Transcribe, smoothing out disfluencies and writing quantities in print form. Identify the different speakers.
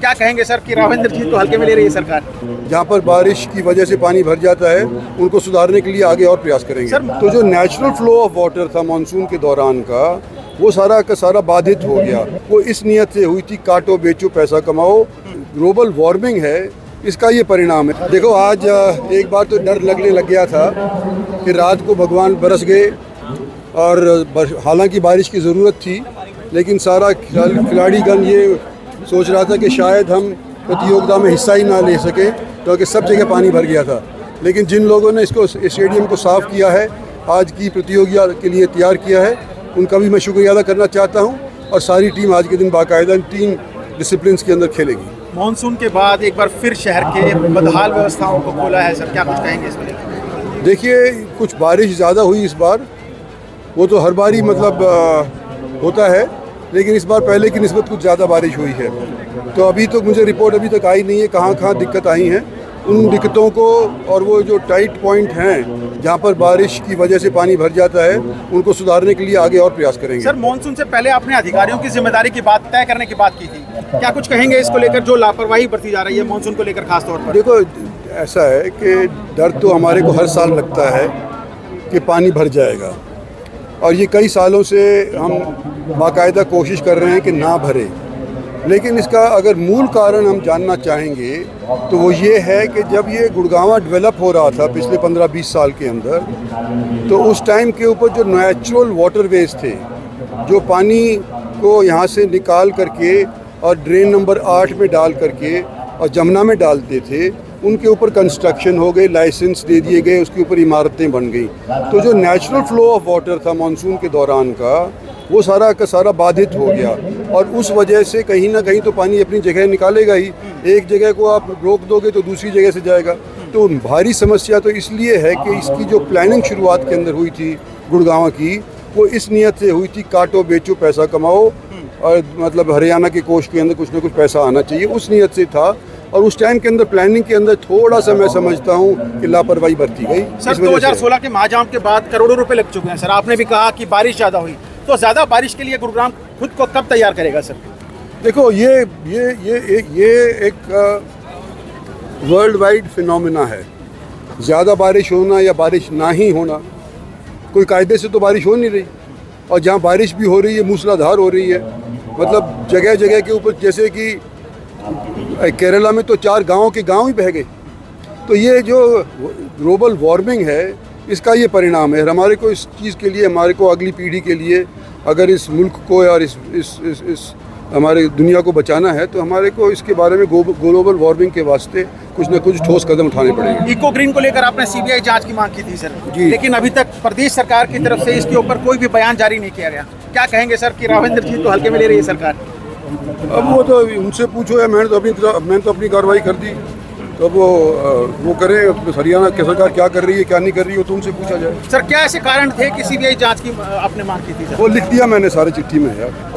Speaker 1: क्या कहेंगे सर कि राव इंद्रजीत को हल्के में ले रही है सरकार?
Speaker 2: जहाँ पर बारिश की वजह से पानी भर जाता है उनको सुधारने के लिए आगे और प्रयास करेंगे
Speaker 1: सर,
Speaker 2: तो जो नेचुरल फ्लो ऑफ वाटर था मानसून के दौरान का वो सारा का सारा बाधित हो गया। वो इस नियत से हुई थी काटो बेचो पैसा कमाओ। ग्लोबल वार्मिंग है, इसका ये परिणाम है। देखो आज एक बार तो डर लगने लग गया था कि रात को भगवान बरस गए और हालांकि बारिश की ज़रूरत थी, लेकिन सारा खिलाड़ीगण ये सोच रहा था कि शायद हम प्रतियोगिता में हिस्सा ही ना ले सके क्योंकि सब जगह पानी भर गया था। लेकिन जिन लोगों ने इसको स्टेडियम को साफ़ किया है, आज की प्रतियोगिता के लिए तैयार किया है, उनका भी मैं शुक्रिया अदा करना चाहता हूं। और सारी टीम आज के दिन बाकायदा 3 डिसिप्लिन के अंदर खेलेगी।
Speaker 1: मानसून के बाद एक बार फिर शहर के बदहाल व्यवस्थाओं को खोला है सर, क्या कुछ कहेंगे इसको लेकर?
Speaker 2: देखिए, कुछ बारिश ज़्यादा हुई इस बार, वो तो हर बार ही मतलब होता है, लेकिन इस बार पहले की निस्बत कुछ ज़्यादा बारिश हुई है। तो अभी तो मुझे रिपोर्ट अभी तक आई नहीं है कहाँ कहाँ दिक्कत आई हैं। उन दिक्कतों को और वो जो टाइट पॉइंट हैं जहाँ पर बारिश की वजह से पानी भर जाता है उनको सुधारने के लिए आगे और प्रयास करेंगे।
Speaker 1: सर, मानसून से पहले आपने अधिकारियों की जिम्मेदारी की बात तय करने की बात की थी, क्या कुछ कहेंगे इसको लेकर जो लापरवाही बरती जा रही है मानसून को लेकर खास तौर पर?
Speaker 2: देखो, ऐसा है कि डर तो हमारे को हर साल लगता है कि पानी भर जाएगा, और ये कई सालों से हम बाकायदा कोशिश कर रहे हैं कि ना भरे। लेकिन इसका अगर मूल कारण हम जानना चाहेंगे तो वो ये है कि जब ये गुड़गांवा डेवलप हो रहा था पिछले 15-20 साल के अंदर, तो उस टाइम के ऊपर जो नेचुरल वाटरवेज थे, जो पानी को यहाँ से निकाल करके और ड्रेन नंबर 8 में डाल करके और जमुना में डालते थे, उनके ऊपर कंस्ट्रक्शन हो गए, लाइसेंस दे दिए गए, उसके ऊपर इमारतें बन गई। तो जो नेचुरल फ्लो ऑफ वाटर था मानसून के दौरान का वो सारा का सारा बाधित हो गया, और उस वजह से कहीं ना कहीं तो पानी अपनी जगह निकालेगा ही। एक जगह को आप रोक दोगे तो दूसरी जगह से जाएगा। तो भारी समस्या तो इसलिए है कि इसकी जो प्लानिंग शुरुआत के अंदर हुई थी गुड़गांव की, वो इस नियत से हुई थी काटो बेचो पैसा कमाओ, और मतलब हरियाणा के कोष के अंदर कुछ ना कुछ पैसा आना चाहिए, उस नियत से था। और उस टाइम के अंदर प्लानिंग के अंदर थोड़ा सा मैं समझता हूँ कि लापरवाही बरती गई।
Speaker 1: सर, 2016 के महाजाम के बाद करोड़ों रुपए लग चुके हैं सर। आपने भी कहा कि बारिश ज़्यादा हुई, तो ज़्यादा बारिश के लिए गुरुग्राम खुद को कब तैयार करेगा सर?
Speaker 2: देखो, ये एक वर्ल्ड वाइड फिनोमिना है। ज़्यादा बारिश होना या बारिश ना ही होना, कोई कायदे से तो बारिश हो नहीं रही, और जहाँ बारिश भी हो रही है मूसलाधार हो रही है। मतलब जगह जगह के ऊपर, जैसे कि केरला में तो 4 गाँव के गाँव ही बह गए। तो ये जो ग्लोबल वार्मिंग है, इसका ये परिणाम है। हमारे को इस चीज़ के लिए, हमारे को अगली पीढ़ी के लिए, अगर इस मुल्क को और इस हमारे दुनिया को बचाना है, तो हमारे को इसके बारे में ग्लोबल वार्मिंग के वास्ते कुछ न कुछ ठोस कदम उठाने पड़ेंगे।
Speaker 1: इको ग्रीन को लेकर आपने सीबीआई जांच की मांग की थी सर
Speaker 2: जी,
Speaker 1: लेकिन अभी तक प्रदेश सरकार की तरफ से इसके ऊपर कोई भी बयान जारी नहीं किया गया। क्या कहेंगे सर कि राव इंद्रजीत को हल्के में ले रही है सरकार?
Speaker 2: अब वो तो उनसे पूछो, या मैंने तो अपनी कार्रवाई कर दी, तो वो करें। हरियाणा की सरकार क्या कर रही है क्या नहीं कर रही है, तो उनसे पूछा जाए।
Speaker 1: सर, क्या ऐसे कारण थे कि सीबीआई जांच की आपने मांग की थी सर?
Speaker 2: वो लिख दिया मैंने सारे चिट्ठी में यार।